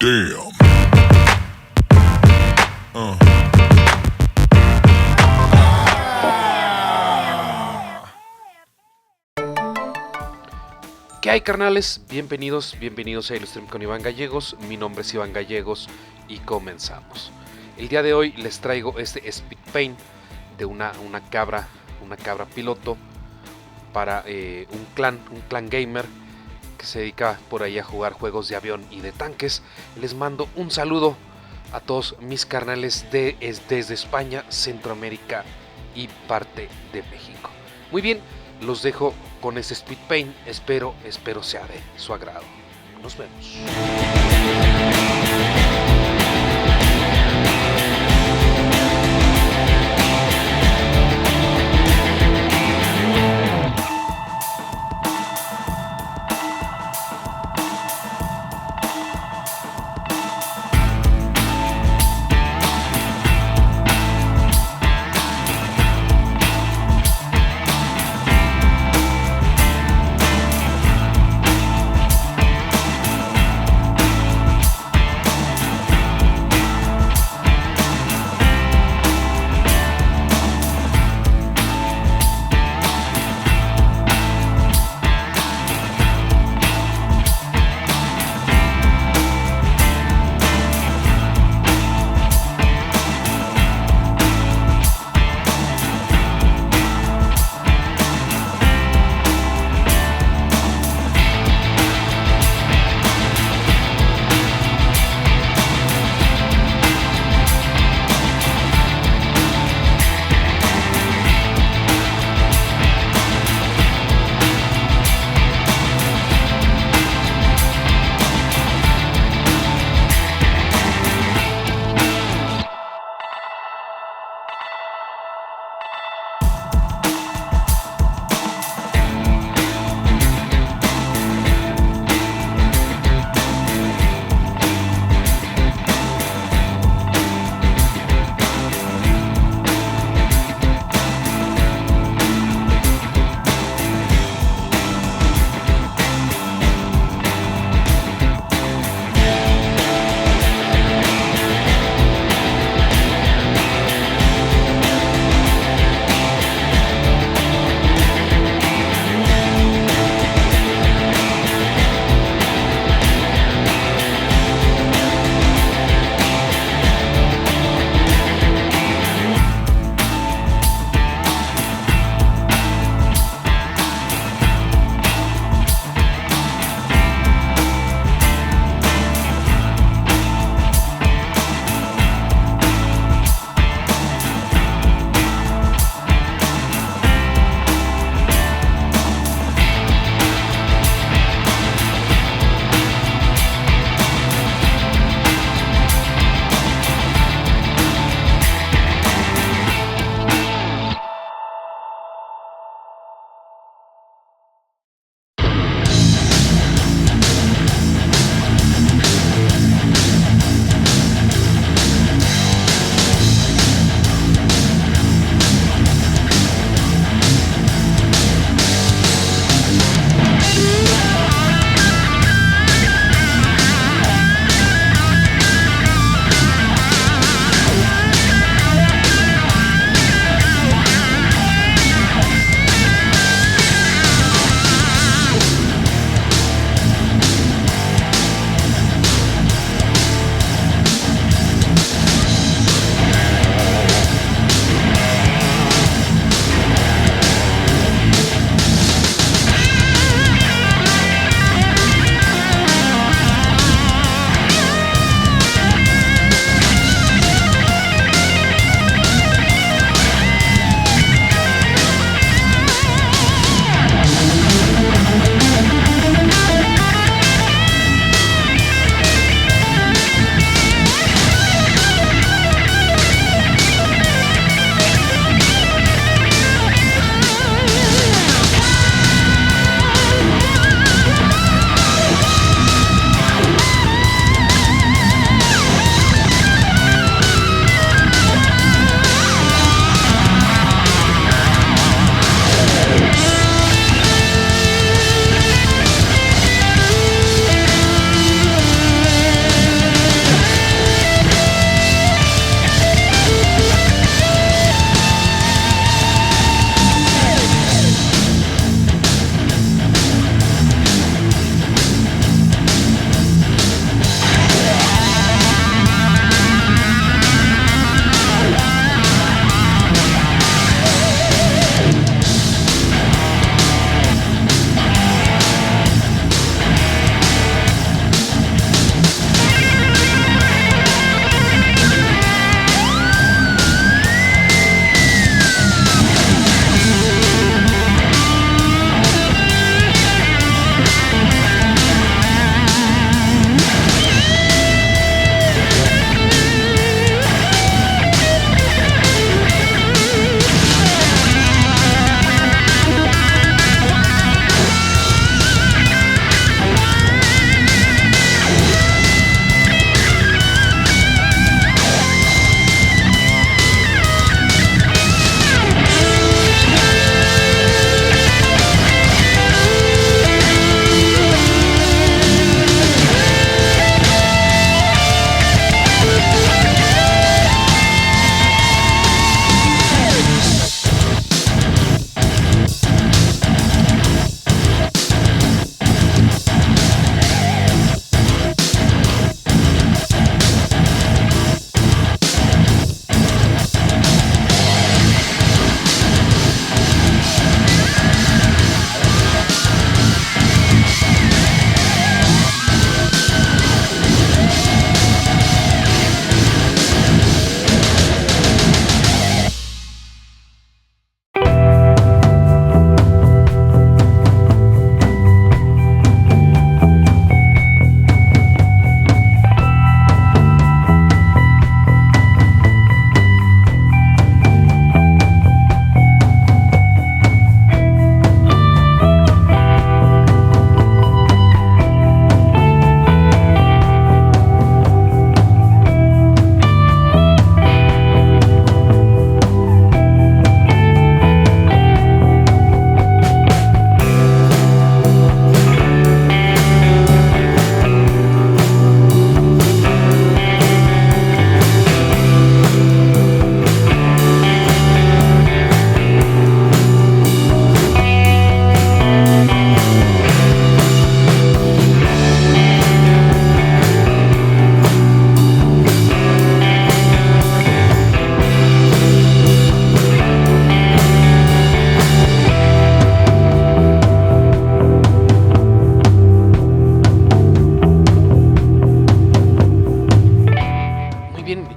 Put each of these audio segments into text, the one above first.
Damn. ¿Qué hay, carnales? Bienvenidos a Illustrem con Iván Gallegos. Mi nombre es Iván Gallegos y comenzamos. El día de hoy les traigo este Speed Paint de una cabra piloto para un clan gamer que se dedica por ahí a jugar juegos de avión y de tanques. Les mando un saludo a todos mis carnales desde España, Centroamérica y parte de México. Muy bien, los dejo con este Speed Paint. Espero sea de su agrado. Nos vemos.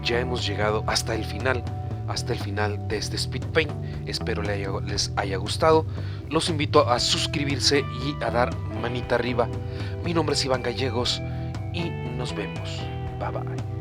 ya hemos llegado hasta el final de este Speed Paint. Espero les haya gustado. Los invito a suscribirse y a dar manita arriba. Mi nombre es Iván Gallegos y nos vemos. Bye bye.